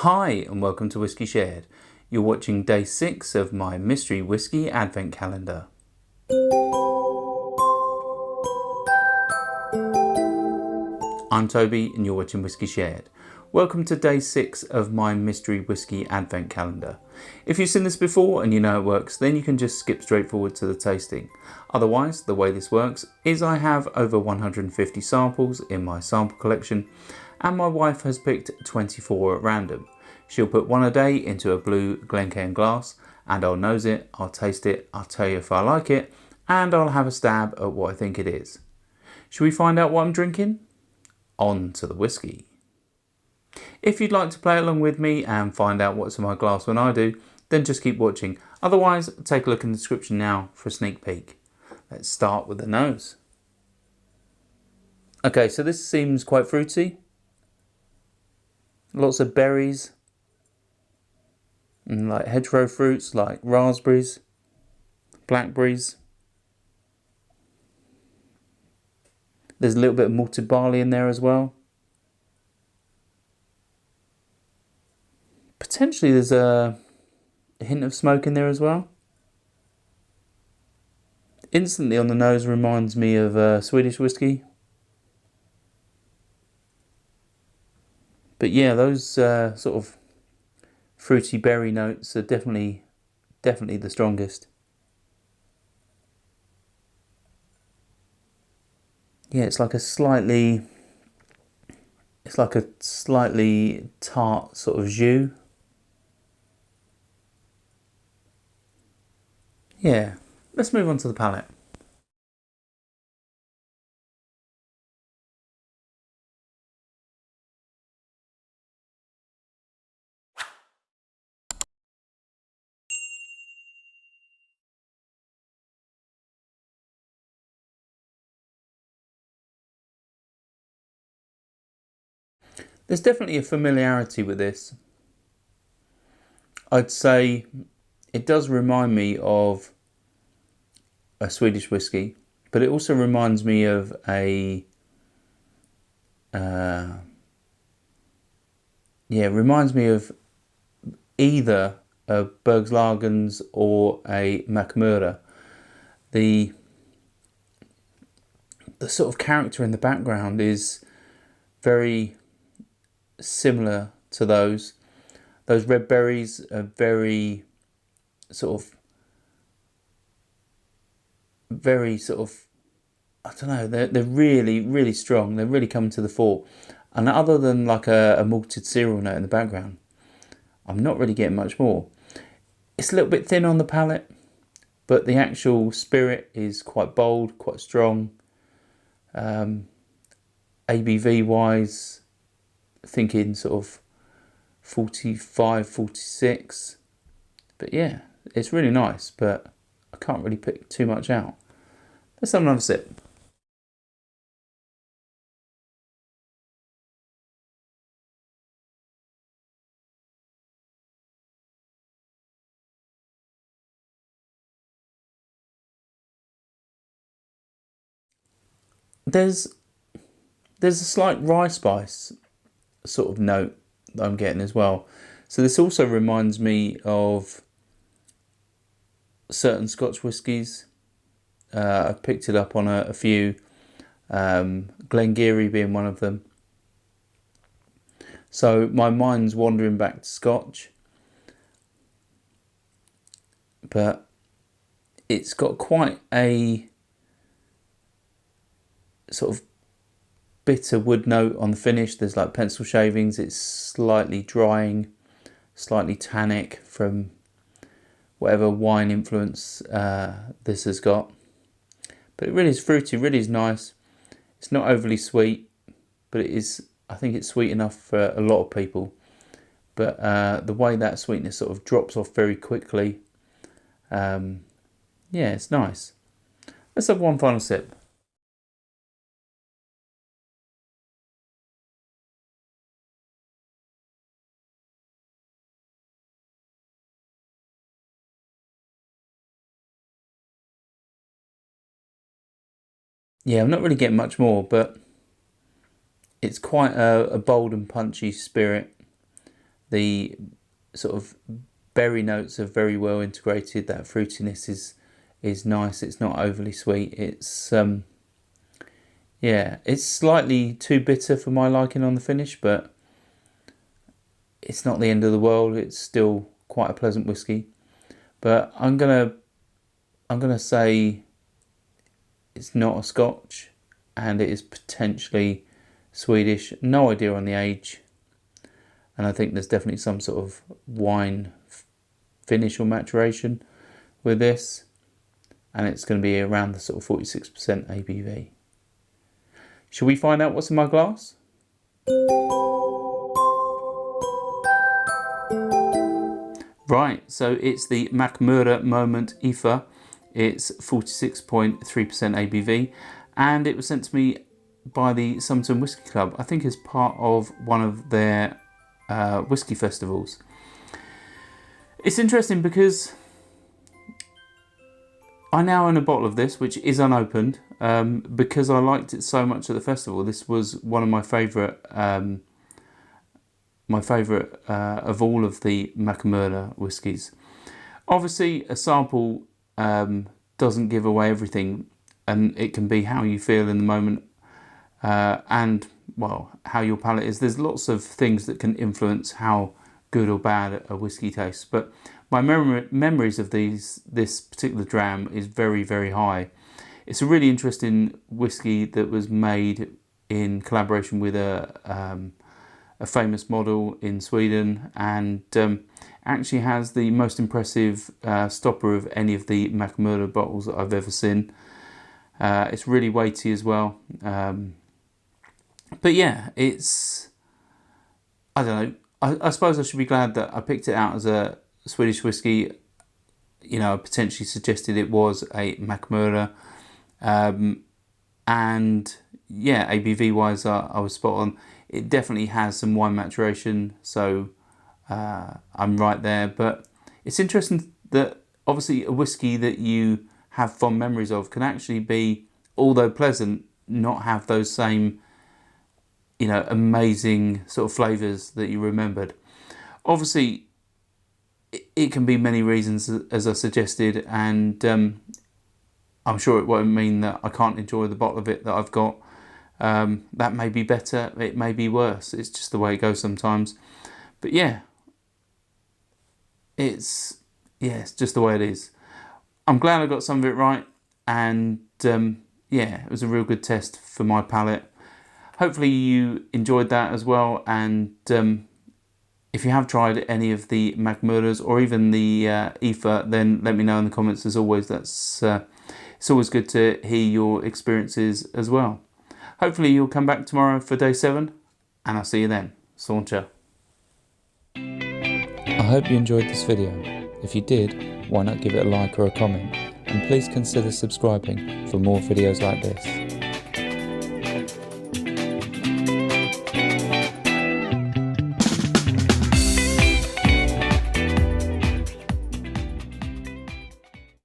Hi and welcome to Whiskey Shared. You're watching day 6 of my mystery whiskey advent calendar. I'm Toby and you're watching Whiskey Shared. Welcome to day 6 of my mystery whiskey advent calendar. If you've seen this before and you know it works, then you can just skip straight forward to the tasting. Otherwise, the way this works is I have over 150 samples in my sample collection and my wife has picked 24 at random. She'll put one a day into a blue Glencairn glass and I'll nose it, I'll taste it, I'll tell you if I like it, and I'll have a stab at what I think it is. Should we find out what I'm drinking? On to the whiskey. If you'd like to play along with me and find out what's in my glass when I do, then just keep watching. Otherwise, take a look in the description now for a sneak peek. Let's start with the nose. Okay, so this seems quite fruity. Lots of berries. And like hedgerow fruits like raspberries, blackberries. There's a little bit of malted barley in there as well. Potentially there's a hint of smoke in there as well. Instantly on the nose reminds me of Swedish whiskey. But yeah, those sort of fruity berry notes are definitely the strongest. Yeah, it's like a slightly tart sort of jus. Yeah, let's move on to the palate. There's definitely a familiarity with this. I'd say it does remind me of a Swedish whiskey, but it also reminds me of it reminds me of either a Bergslagens or a Mackmyra. The sort of character in the background is very similar to those. Those red berries are very sort of I don't know, they're really strong. They're really coming to the fore. And other than like a malted cereal note in the background, I'm not really getting much more. It's a little bit thin on the palate, but the actual spirit is quite bold, quite strong. ABV wise, thinking sort of 45, 46. But yeah, it's really nice, but I can't really pick too much out. Let's have another sip. There's a slight rye spice sort of note that I'm getting as well. So this also reminds me of certain Scotch whiskies. I've picked it up on a few, Glengarry being one of them. So my mind's wandering back to Scotch, but it's got quite a sort of bitter wood note on the finish. There's like pencil shavings. It's slightly drying, slightly tannic from whatever wine influence this has got. But it really is fruity, really is nice. It's not overly sweet, but it is, I think it's sweet enough for a lot of people. But the way that sweetness sort of drops off very quickly, yeah, it's nice. Let's have one final sip. Yeah, I'm not really getting much more, but it's quite a bold and punchy spirit. The sort of berry notes are very well integrated. That fruitiness is nice. It's not overly sweet. It's yeah, it's slightly too bitter for my liking on the finish, but it's not the end of the world. It's still quite a pleasant whiskey. But I'm gonna say it's not a Scotch, and it is potentially Swedish. No idea on the age, and I think there's definitely some sort of wine finish or maturation with this, and it's going to be around the sort of 46% ABV. Shall we find out what's in my glass? Right, so it's the Mackmyra Moment Efva. It's 46.3% ABV, and it was sent to me by the Summerton Whisky Club, I think as part of one of their whisky festivals. It's interesting because I now own a bottle of this, which is unopened, because I liked it so much at the festival. This was one of my favourite of all of the Mackmyra whiskies. Obviously, a sample doesn't give away everything, and it can be how you feel in the moment, and well, how your palate is. There's lots of things that can influence how good or bad a whiskey tastes, but my memories of this particular dram is very, very high. It's a really interesting whiskey that was made in collaboration with a famous model in Sweden, and actually has the most impressive stopper of any of the Mackmyra bottles that I've ever seen. It's really weighty as well. But yeah, it's, I don't know, I suppose I should be glad that I picked it out as a Swedish whiskey. You know, I potentially suggested it was a Mackmyra. And yeah, ABV wise, I was spot on. It definitely has some wine maturation, so I'm right there. But it's interesting that obviously a whiskey that you have fond memories of can actually be, although pleasant, not have those same, you know, amazing sort of flavours that you remembered. Obviously, it can be many reasons, as I suggested, and I'm sure it won't mean that I can't enjoy the bottle of it that I've got. That may be better, it may be worse. It's just the way it goes sometimes. But yeah, it's just the way it is. I'm glad I got some of it right, and yeah, it was a real good test for my palate. Hopefully you enjoyed that as well, and if you have tried any of the Mackmyras or even the Efva, then let me know in the comments. As always, it's always good to hear your experiences as well. Hopefully you'll come back tomorrow for day 7, and I'll see you then. Sauncher. I hope you enjoyed this video. If you did, why not give it a like or a comment, and please consider subscribing for more videos like this.